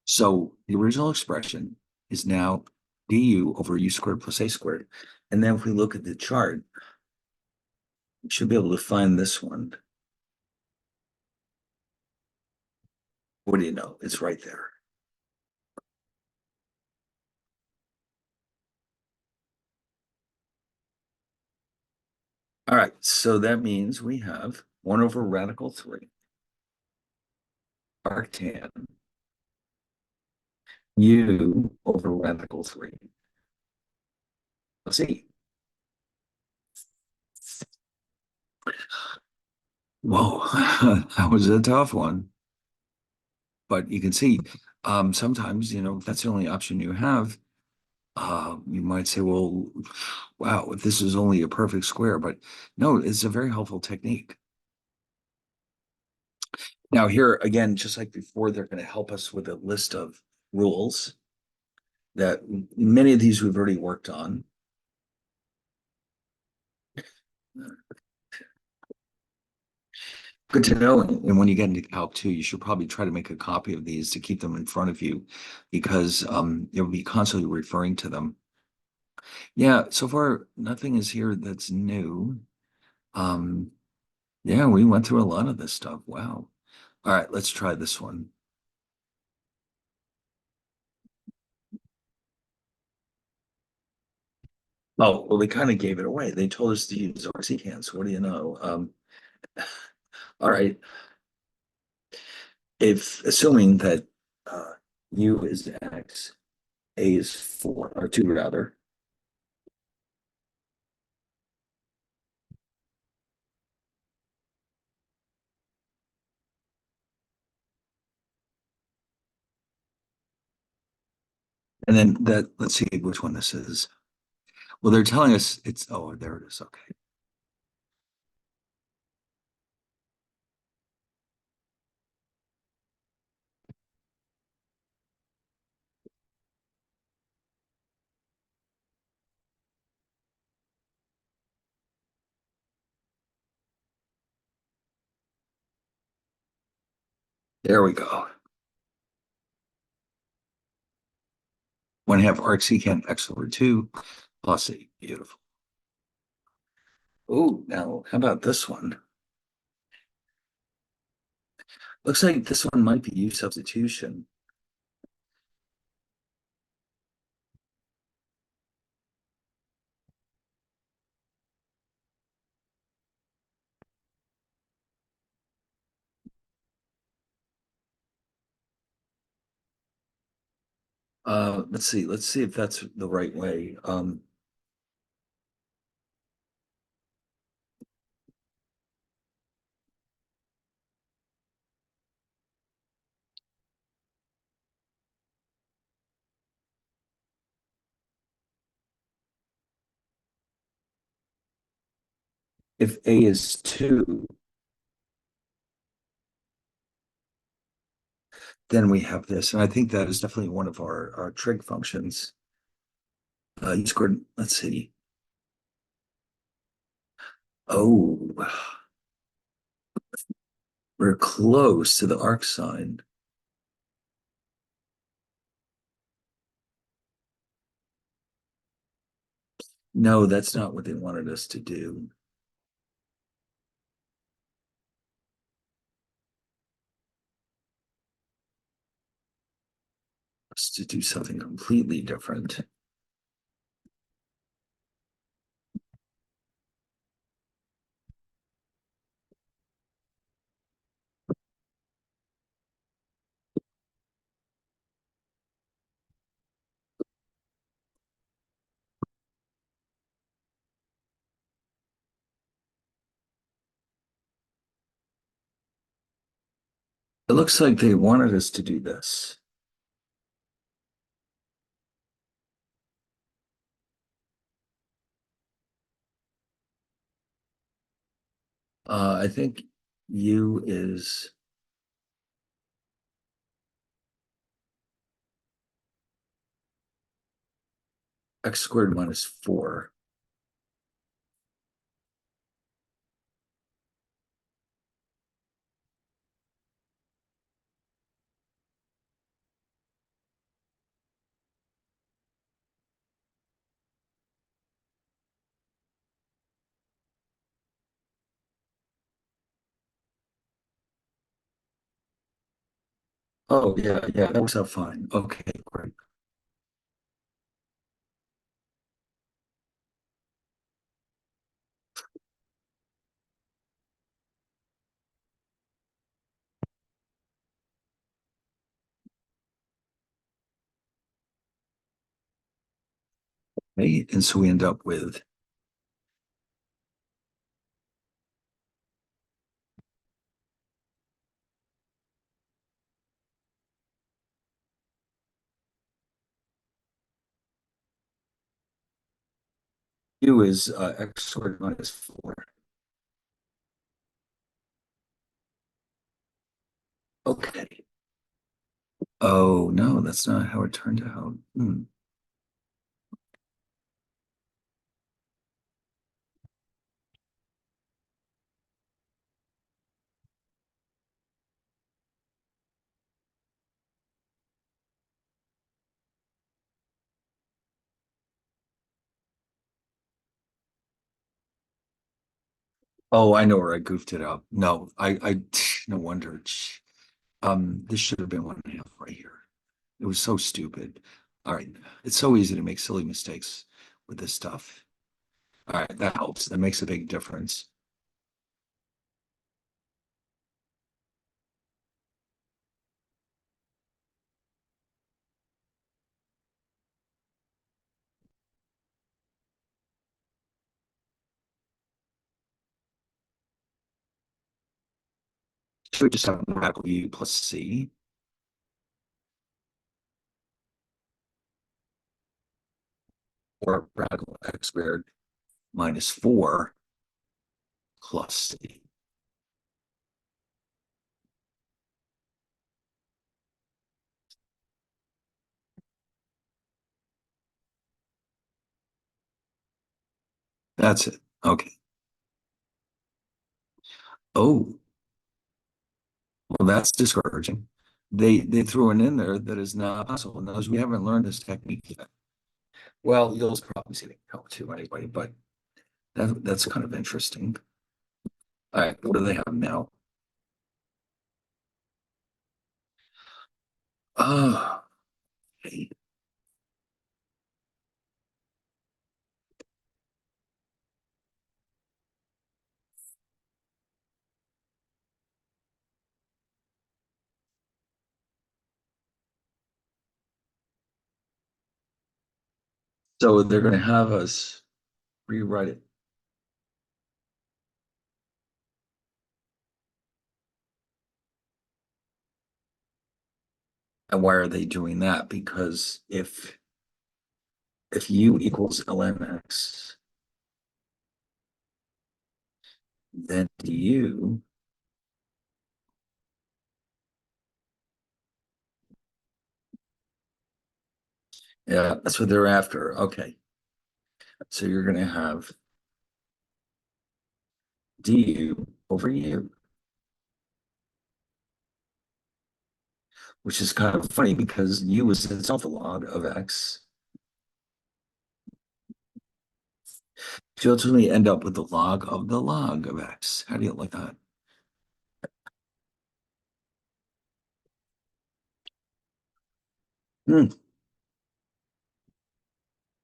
So the original expression is now du over u squared plus a squared. And then if we look at the chart, we should be able to find this one. What do you know? It's right there. All right, so that means we have 1 over radical 3 arctan u over radical 3. Let's see. Whoa, that was a tough one. But you can see, sometimes, if that's the only option you have, you might say, well, wow, if this is only a perfect square, but no, it's a very helpful technique. Now here, again, just like before, they're going to help us with a list of rules that many of these we've already worked on. Good to know. And when you get into Calc 2, you should probably try to make a copy of these to keep them in front of you because you'll be constantly referring to them. Yeah, so far nothing is here that's new. Um, yeah, we went through a lot of this stuff. Wow. All right, let's try this one. Oh, well, they kind of gave it away. They told us to use RC What do you know? All right. If assuming that U is X, A is 4, or 2 rather, and then let's see which one this is. Well, they're telling us oh, there it is. Okay. There we go. 1/2 arc secant X over 2 plus 8. Beautiful. Oh, now how about this one? Looks like this one might be U substitution. Let's see. Let's see if that's the right way. If A is 2, then we have this. And I think that is definitely one of our trig functions. U squared, let's see. Oh, we're close to the arc sine. No, that's not what they wanted us to do. Us to do something completely different. It looks like they wanted us to do this. I think U is x squared minus 4. Oh, yeah, yeah, that works out fine. Okay, great. Okay, and so we end up with U is x squared minus 4. Okay. Oh, no, that's not how it turned out. Hmm. Oh, I know where I goofed it up. No, no wonder. This should have been 1.5 right here. It was so stupid. All right. It's so easy to make silly mistakes with this stuff. All right, that helps. That makes a big difference. Should we just have radical U plus C or radical x squared minus 4 plus C? That's it. Okay. Oh, well, that's discouraging. They threw an in there that is not possible. Knows we haven't learned this technique yet. Well, you'll probably see it help too anyway, but that's kind of interesting. All right, what do they have now? Ah, okay. So they're going to have us rewrite it. And why are they doing that? Because if U equals ln(x), then du, yeah, that's what they're after. Okay. So you're going to have du over u, which is kind of funny because u is itself a log of x. You ultimately end up with the log of x. How do you like that? Hmm.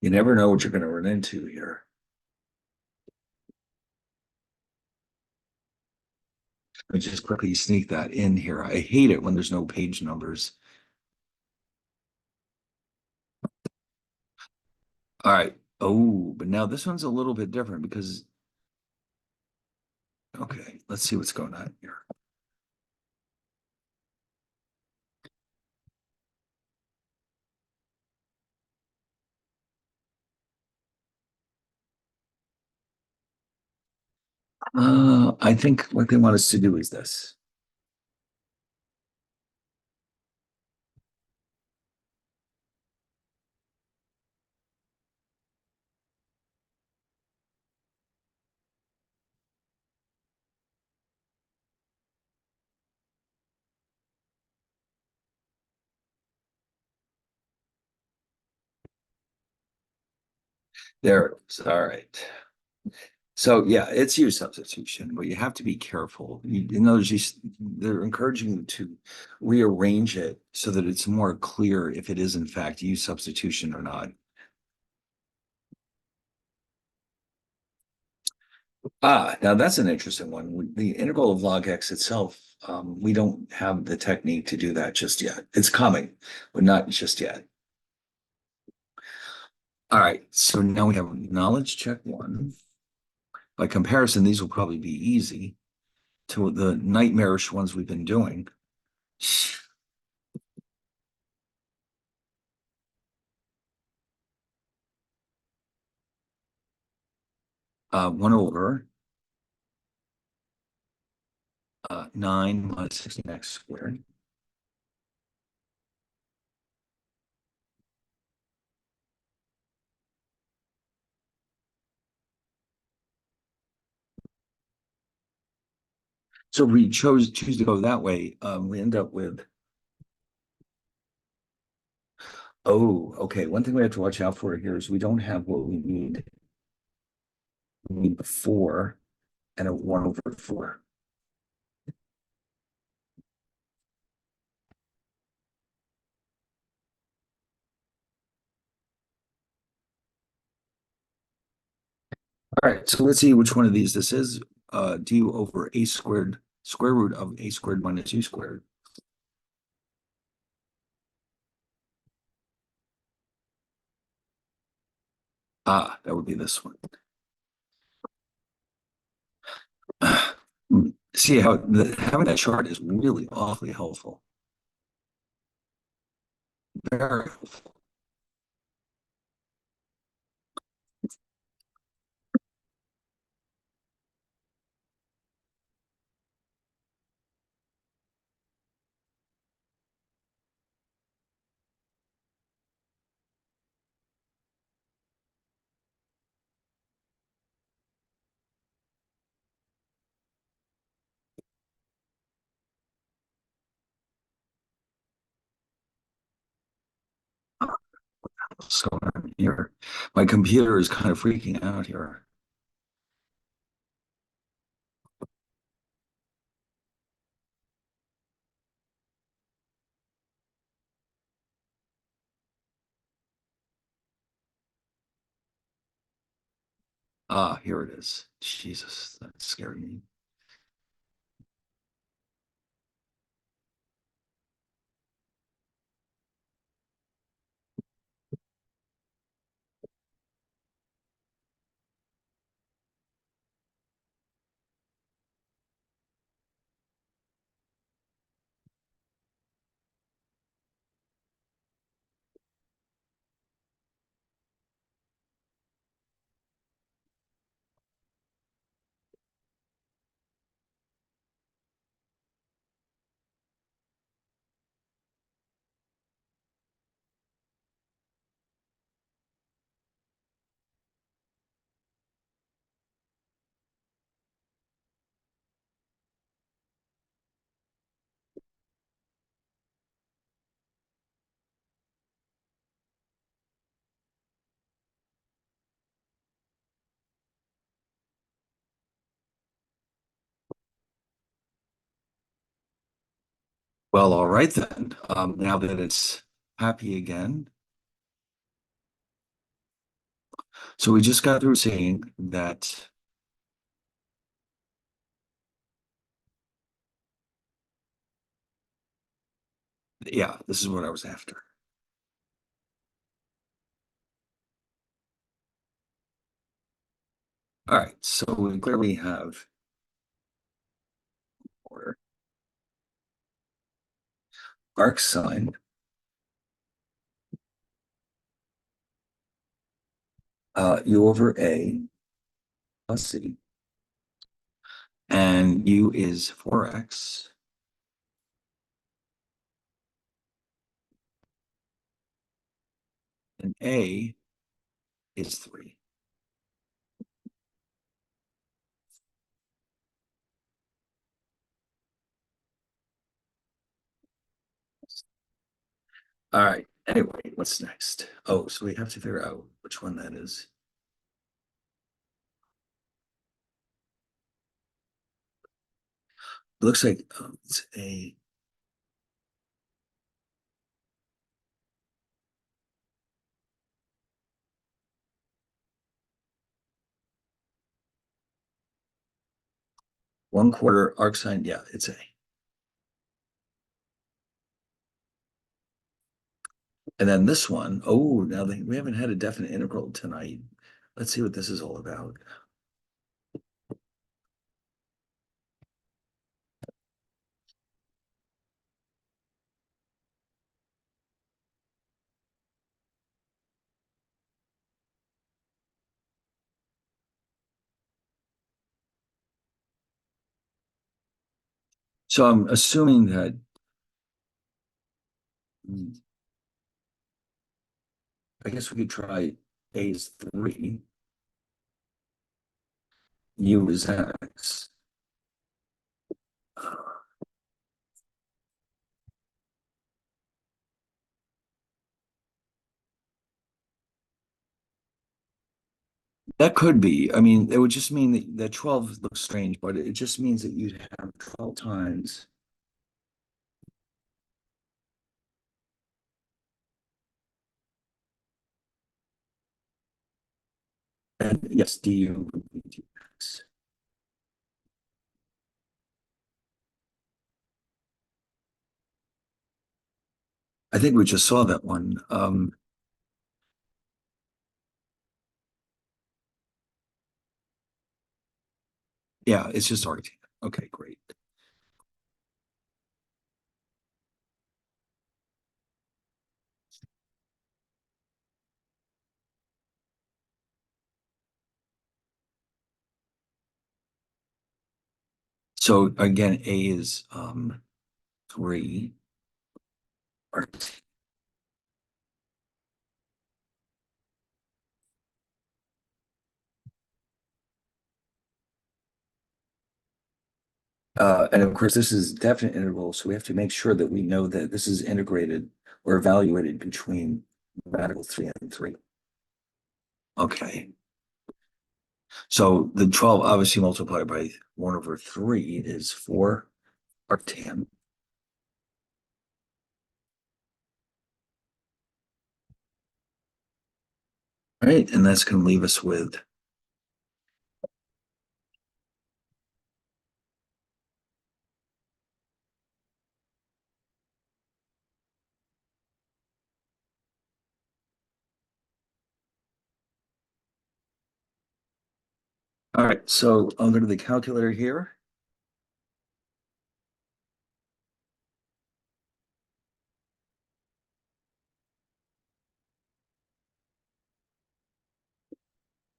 You never know what you're going to run into here. Let me just quickly sneak that in here. I hate it when there's no page numbers. All right. Oh, but now this one's a little bit different because, okay, let's see what's going on here. I think what they want us to do is this. There it is. All right. So yeah, it's use substitution, but you have to be careful. In other words, they're encouraging you to rearrange it so that it's more clear if it is in fact use substitution or not. Now that's an interesting one. The integral of log x itself, we don't have the technique to do that just yet. It's coming, but not just yet. All right, so now we have knowledge check one. By comparison, these will probably be easy to the nightmarish ones we've been doing. 1 over 9 minus 16x squared. So if we choose to go that way, we end up with, oh, okay. One thing we have to watch out for here is we don't have what we need. We need a 4 and a 1 over 4. All right, so let's see which one of these this is. Du over a squared, square root of a squared minus u squared. That would be this one. See how having that chart is really awfully helpful. Very helpful. What's going on here? My computer is kind of freaking out here. Here it is. Jesus, that scared me. Well, all right then. Now that it's happy again. So we just got through saying that, yeah, this is what I was after. All right, so we clearly have order. Arc sine u over a plus c and U is 4x, and A is 3. All right. Anyway, what's next? Oh, so we have to figure out which one that is. It looks like it's a 1/4 arcsine. Yeah, it's A. And then this one, oh, we haven't had a definite integral tonight. Let's see what this is all about. So I'm assuming that I guess we could try A is 3, U is X. That could be. I mean, it would just mean that 12 looks strange, but it just means that you'd have 12 times. And yes, du would be dx. I think we just saw that one. Yeah, it's just arctan. Okay, great. So again, A is 3 arctan. And of course, this is definite integral, so we have to make sure that we know that this is integrated or evaluated between radical 3 and 3. Okay. So the 12 obviously multiplied by 1/3 is 4 arctan. Right, and that's going to leave us with all right. So I'll go to the calculator here.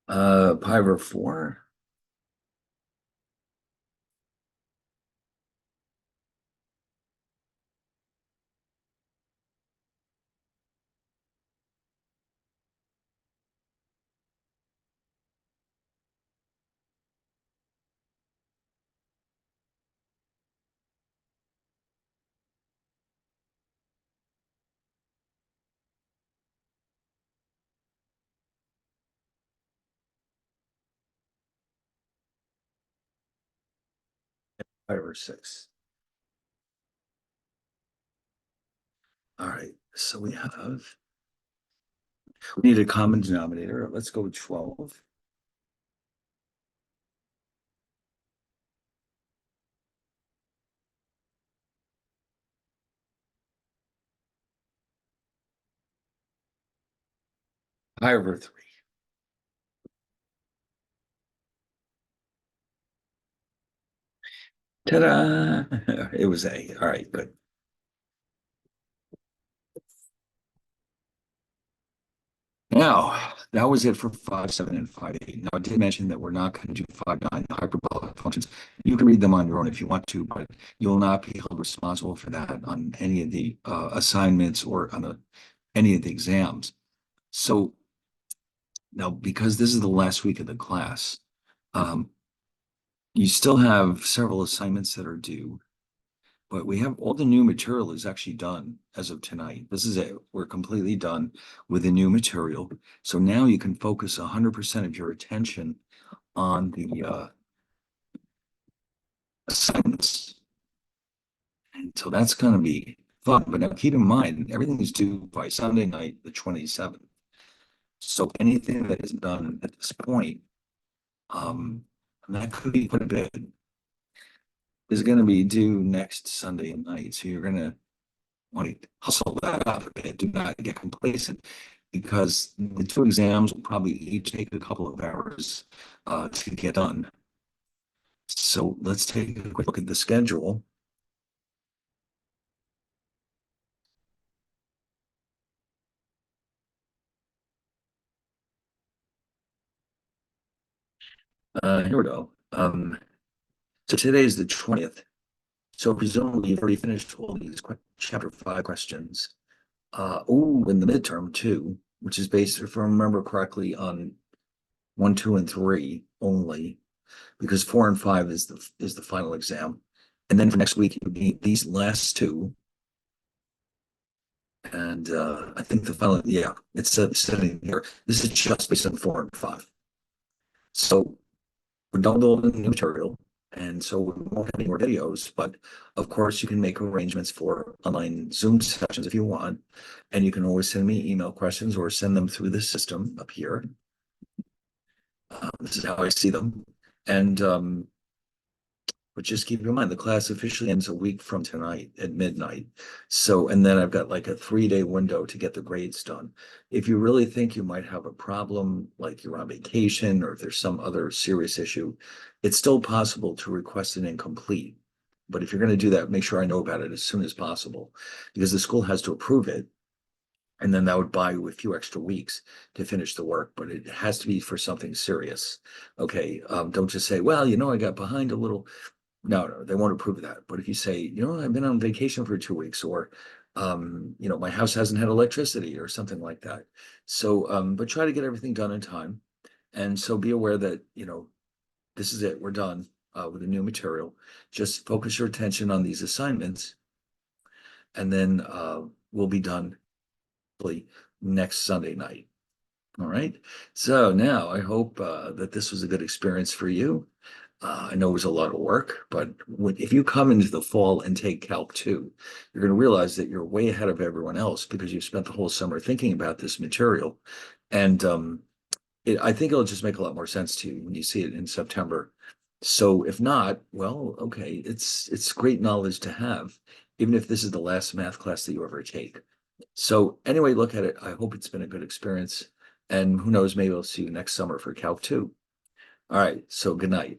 Pi over 4. Pi over 6. All right. So we need a common denominator. Let's go with 12. Pi over 3. Ta-da! It was A. All right, good. now, that was it for 5.7 and 5.8. Now, I did mention that we're not going to do 5.9 hyperbolic functions. You can read them on your own if you want to, but you'll not be held responsible for that on any of the assignments or on any of the exams. So now, because this is the last week of the class, um, you still have several assignments that are due, but we have all the new material is actually done as of tonight. This is it. We're completely done with the new material. So now you can focus 100% of your attention on the assignments. And so that's going to be fun. But now keep in mind, everything is due by Sunday night, the 27th. So anything that is done at this point, and that could be quite a bit, is going to be due next Sunday night. So you're going to want to hustle that up a bit. Do not get complacent because the two exams will probably each take a couple of hours to get done. So let's take a quick look at the schedule. Here we go. So today is the 20th. So presumably you've already finished all these chapter 5 questions. In the midterm too, which is based, if I remember correctly, on 1, 2, and 3 only, because 4 and 5 is the final exam. And then for next week, you need these last two. And I think the final, yeah, it's sitting here. This is just based on 4 and 5. So we're done with all the new material. And so we won't have any more videos, but of course you can make arrangements for online Zoom sessions if you want. And you can always send me email questions or send them through the system up here. This is how I see them. And but just keep in mind the class officially ends a week from tonight at midnight. So, and then I've got like a 3-day window to get the grades done. If you really think you might have a problem, like you're on vacation or if there's some other serious issue, it's still possible to request an incomplete. But if you're going to do that, make sure I know about it as soon as possible because the school has to approve it. And then that would buy you a few extra weeks to finish the work, but it has to be for something serious. Okay. Don't just say, well, I got behind a little. No, they won't approve of that. But if you say, I've been on vacation for 2 weeks, or, my house hasn't had electricity or something like that. So, but try to get everything done in time. And so be aware that, this is it. We're done with the new material. Just focus your attention on these assignments, and then we'll be done next Sunday night. All right. So now I hope that this was a good experience for you. I know it was a lot of work, but if you come into the fall and take Calc 2, you're going to realize that you're way ahead of everyone else because you've spent the whole summer thinking about this material. And I think it'll just make a lot more sense to you when you see it in September. So if not, well, okay, it's great knowledge to have, even if this is the last math class that you ever take. So anyway, look at it. I hope it's been a good experience. And who knows, maybe I'll see you next summer for Calc 2. All right, so good night.